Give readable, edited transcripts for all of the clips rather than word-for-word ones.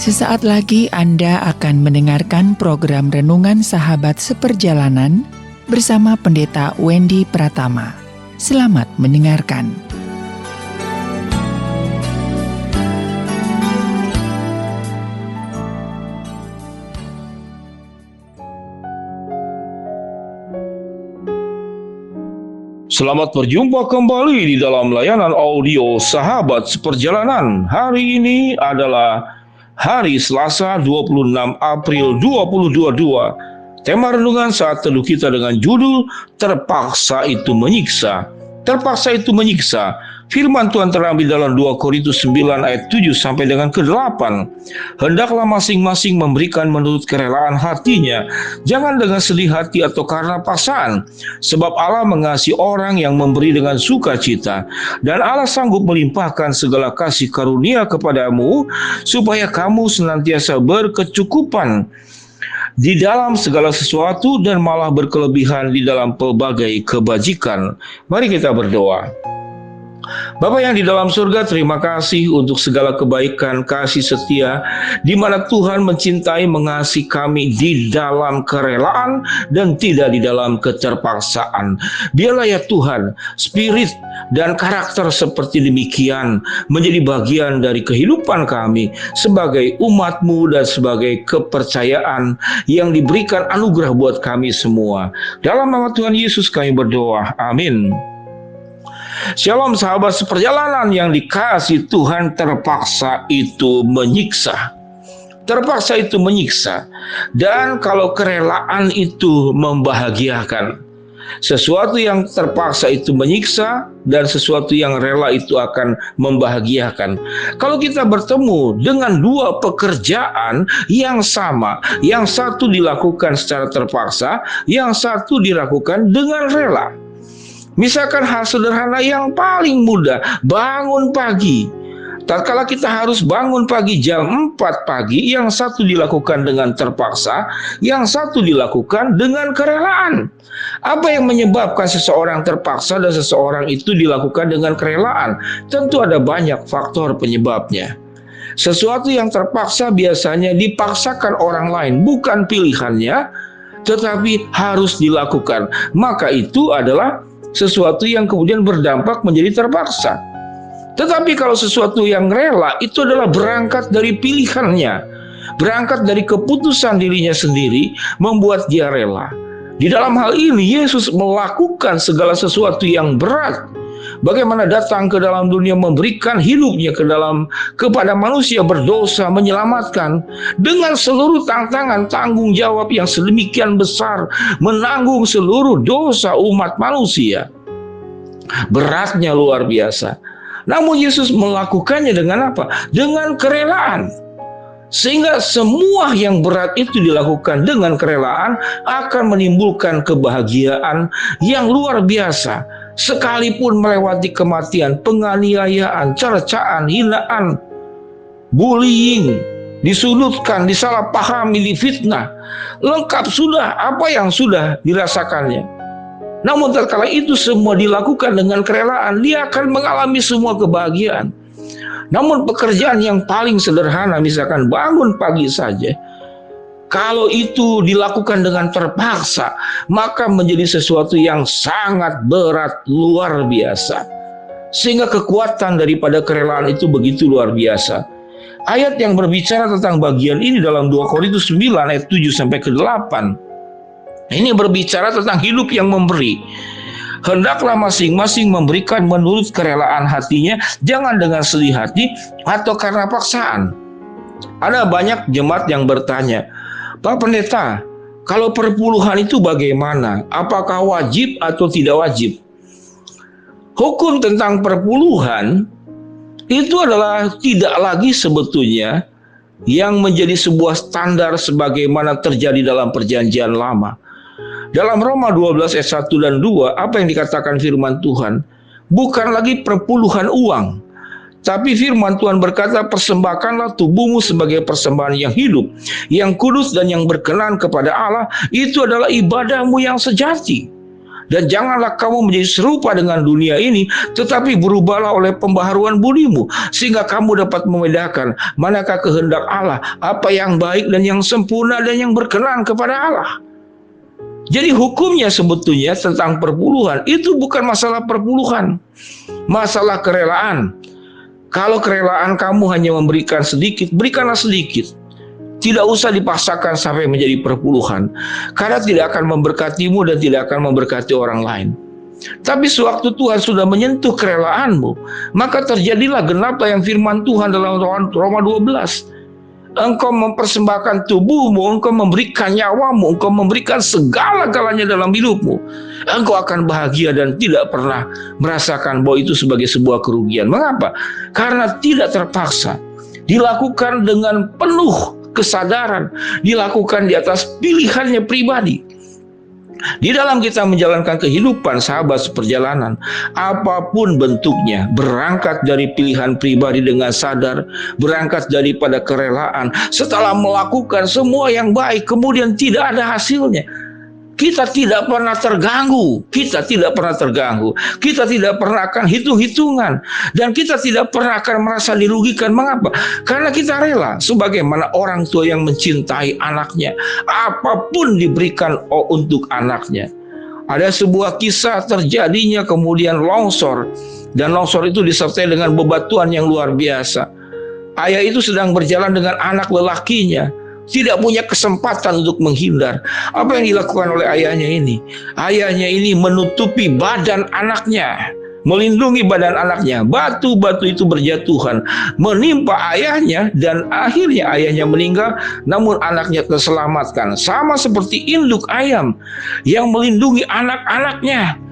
Sesaat lagi Anda akan mendengarkan program Renungan Sahabat Seperjalanan bersama Pendeta Wendy Pratama. Selamat mendengarkan. Selamat berjumpa kembali di dalam layanan audio Sahabat Seperjalanan. Hari ini adalah hari Selasa 26 April 2022. Tema renungan saat teduh kita dengan judul Terpaksa Itu Menyiksa. Terpaksa itu menyiksa. Firman Tuhan terambil dalam 2 Korintus 9 ayat 7 sampai dengan ke-8. Hendaklah masing-masing memberikan menurut kerelaan hatinya, jangan dengan sedih hati atau karena paksaan. Sebab Allah mengasihi orang yang memberi dengan sukacita, dan Allah sanggup melimpahkan segala kasih karunia kepadamu, supaya kamu senantiasa berkecukupan di dalam segala sesuatu dan malah berkelebihan di dalam pelbagai kebajikan. Mari kita berdoa. Bapa yang di dalam surga, terima kasih untuk segala kebaikan, kasih setia, di mana Tuhan mencintai, mengasihi kami di dalam kerelaan dan tidak di dalam keterpaksaan. Biarlah ya Tuhan, spirit dan karakter seperti demikian menjadi bagian dari kehidupan kami sebagai umat-Mu dan sebagai kepercayaan yang diberikan anugerah buat kami semua. Dalam nama Tuhan Yesus kami berdoa, amin. Shalom sahabat seperjalanan yang dikasihi Tuhan. Terpaksa itu menyiksa. Terpaksa itu menyiksa. Dan kalau kerelaan itu membahagiakan, sesuatu yang terpaksa itu menyiksa dan sesuatu yang rela itu akan membahagiakan. Kalau kita bertemu dengan dua pekerjaan yang sama, yang satu dilakukan secara terpaksa, yang satu dilakukan dengan rela. Misalkan hal sederhana yang paling mudah, bangun pagi. Tatkala kita harus bangun pagi jam 4 pagi, yang satu dilakukan dengan terpaksa, yang satu dilakukan dengan kerelaan. Apa yang menyebabkan seseorang terpaksa dan seseorang itu dilakukan dengan kerelaan? Tentu ada banyak faktor penyebabnya. Sesuatu yang terpaksa biasanya dipaksakan orang lain, bukan pilihannya, tetapi harus dilakukan. Maka itu adalah sesuatu yang kemudian berdampak menjadi terpaksa. Tetapi kalau sesuatu yang rela, itu adalah berangkat dari pilihannya, berangkat dari keputusan dirinya sendiri, membuat dia rela. Di dalam hal ini Yesus melakukan segala sesuatu yang berat. Bagaimana datang ke dalam dunia, memberikan hidupnya kepada manusia berdosa, menyelamatkan dengan seluruh tantangan, tanggung jawab yang sedemikian besar, menanggung seluruh dosa umat manusia. Beratnya luar biasa. Namun Yesus melakukannya dengan apa? Dengan kerelaan. Sehingga semua yang berat itu dilakukan dengan kerelaan akan menimbulkan kebahagiaan yang luar biasa. Sekalipun melewati kematian, penganiayaan, cercaan, hinaan, bullying, disudutkan, disalahpahami, difitnah, lengkap sudah apa yang sudah dirasakannya. Namun tatkala itu semua dilakukan dengan kerelaan, dia akan mengalami semua kebahagiaan. Namun pekerjaan yang paling sederhana, misalkan bangun pagi saja, kalau itu dilakukan dengan terpaksa, maka menjadi sesuatu yang sangat berat, luar biasa. Sehingga kekuatan daripada kerelaan itu begitu luar biasa. Ayat yang berbicara tentang bagian ini dalam 2 Korintus 9 ayat 7 sampai ke-8. Ini berbicara tentang hidup yang memberi. Hendaklah masing-masing memberikan menurut kerelaan hatinya, jangan dengan sedih hati atau karena paksaan. Ada banyak jemaat yang bertanya, Pak Pendeta, kalau perpuluhan itu bagaimana? Apakah wajib atau tidak wajib? Hukum tentang perpuluhan itu adalah tidak lagi sebetulnya yang menjadi sebuah standar sebagaimana terjadi dalam perjanjian lama. Dalam Roma 12 ayat 1 dan 2, apa yang dikatakan firman Tuhan? Bukan lagi perpuluhan uang, tapi firman Tuhan berkata, persembahkanlah tubuhmu sebagai persembahan yang hidup, yang kudus dan yang berkenan kepada Allah. Itu adalah ibadahmu yang sejati. Dan janganlah kamu menjadi serupa dengan dunia ini, tetapi berubahlah oleh pembaharuan budimu, sehingga kamu dapat membedakan manakah kehendak Allah, apa yang baik dan yang sempurna dan yang berkenan kepada Allah. Jadi hukumnya sebetulnya tentang perpuluhan itu bukan masalah perpuluhan, masalah kerelaan. Kalau kerelaan kamu hanya memberikan sedikit, berikanlah sedikit. Tidak usah dipaksakan sampai menjadi perpuluhan, karena tidak akan memberkatimu dan tidak akan memberkati orang lain. Tapi sewaktu Tuhan sudah menyentuh kerelaanmu, maka terjadilah genaplah yang firman Tuhan dalam Roma 12. Engkau mempersembahkan tubuhmu, engkau memberikan nyawamu, engkau memberikan segala-galanya dalam hidupmu. Engkau akan bahagia dan tidak pernah merasakan bahwa itu sebagai sebuah kerugian. Mengapa? Karena tidak terpaksa, dilakukan dengan penuh kesadaran, dilakukan di atas pilihannya pribadi. Di dalam kita menjalankan kehidupan sahabat seperjalanan, apapun bentuknya, berangkat dari pilihan pribadi dengan sadar, berangkat daripada kerelaan, setelah melakukan semua yang baik, kemudian tidak ada hasilnya, kita tidak pernah terganggu, kita tidak pernah akan hitung-hitungan, dan kita tidak pernah akan merasa dirugikan. Mengapa? Karena kita rela, sebagaimana orang tua yang mencintai anaknya, apapun diberikan untuk anaknya. Ada sebuah kisah terjadinya kemudian longsor, dan longsor itu disertai dengan bebatuan yang luar biasa. Ayah itu sedang berjalan dengan anak lelakinya, tidak punya kesempatan untuk menghindar. Apa yang dilakukan oleh ayahnya ini? Ayahnya ini menutupi badan anaknya, melindungi badan anaknya. Batu-batu itu berjatuhan, menimpa ayahnya, dan akhirnya ayahnya meninggal, namun anaknya terselamatkan. Sama seperti induk ayam yang melindungi anak-anaknya.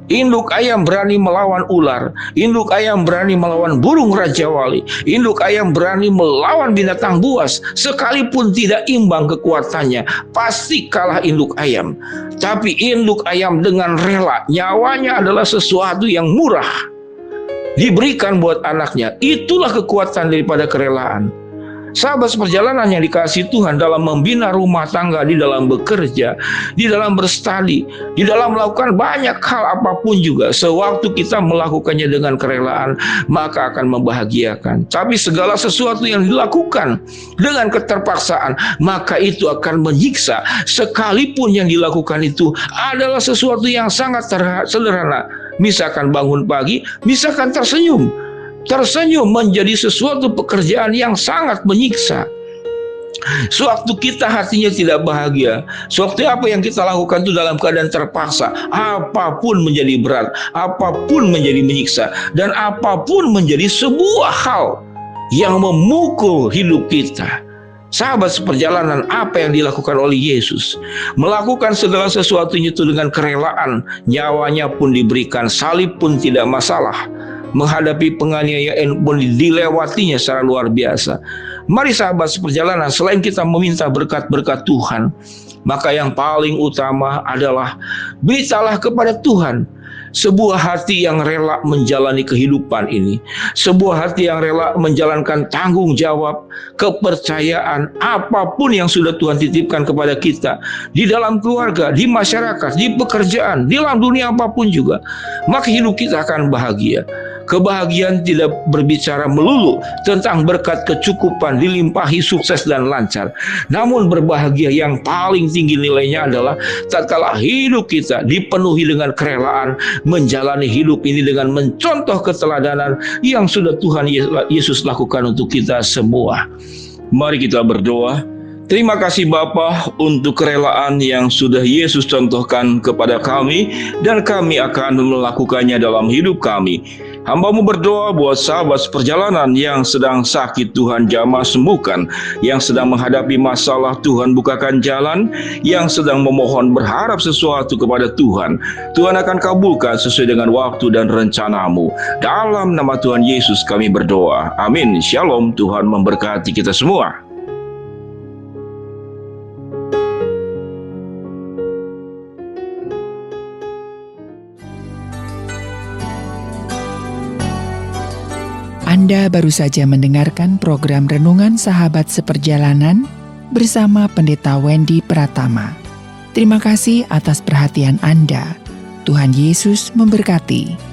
Induk ayam berani melawan ular, induk ayam berani melawan burung raja wali, induk ayam berani melawan binatang buas. Sekalipun tidak imbang kekuatannya, pasti kalah induk ayam. Tapi induk ayam dengan rela, nyawanya adalah sesuatu yang murah, diberikan buat anaknya. Itulah kekuatan daripada kerelaan. Sahabat seperjalanan yang dikasihi Tuhan, dalam membina rumah tangga, di dalam bekerja, di dalam berstudi, di dalam melakukan banyak hal apapun juga, sewaktu kita melakukannya dengan kerelaan, maka akan membahagiakan. Tapi segala sesuatu yang dilakukan dengan keterpaksaan, maka itu akan menyiksa. Sekalipun yang dilakukan itu adalah sesuatu yang sangat sederhana, misalkan bangun pagi, misalkan tersenyum. Tersenyum menjadi sesuatu pekerjaan yang sangat menyiksa. Sewaktu kita hatinya tidak bahagia, sewaktu apa yang kita lakukan itu dalam keadaan terpaksa, apapun menjadi berat, apapun menjadi menyiksa, dan apapun menjadi sebuah hal yang memukul hidup kita. Sahabat seperjalanan, apa yang dilakukan oleh Yesus? Melakukan segala sesuatunya itu dengan kerelaan, nyawanya pun diberikan, salib pun tidak masalah. Menghadapi penganiayaan pun dilewatinya secara luar biasa. Mari sahabat seperjalanan, selain kita meminta berkat-berkat Tuhan, maka yang paling utama adalah beritalah kepada Tuhan sebuah hati yang rela menjalani kehidupan ini, sebuah hati yang rela menjalankan tanggung jawab, kepercayaan, apapun yang sudah Tuhan titipkan kepada kita, di dalam keluarga, di masyarakat, di pekerjaan, di dalam dunia apapun juga, maka hidup kita akan bahagia. Kebahagiaan tidak berbicara melulu tentang berkat kecukupan, dilimpahi sukses dan lancar. Namun berbahagia yang paling tinggi nilainya adalah tatkala hidup kita dipenuhi dengan kerelaan, menjalani hidup ini dengan mencontoh keteladanan yang sudah Tuhan Yesus lakukan untuk kita semua. Mari kita berdoa. Terima kasih Bapa untuk kerelaan yang sudah Yesus contohkan kepada kami, dan kami akan melakukannya dalam hidup kami. Hamba-Mu berdoa buat sahabat seperjalanan yang sedang sakit, Tuhan jamah sembuhkan, yang sedang menghadapi masalah, Tuhan bukakan jalan, yang sedang memohon berharap sesuatu kepada Tuhan, Tuhan akan kabulkan sesuai dengan waktu dan rencana-Mu. Dalam nama Tuhan Yesus kami berdoa. Amin. Shalom. Tuhan memberkati kita semua. Anda baru saja mendengarkan program Renungan Sahabat Seperjalanan bersama Pendeta Wendy Pratama. Terima kasih atas perhatian Anda. Tuhan Yesus memberkati.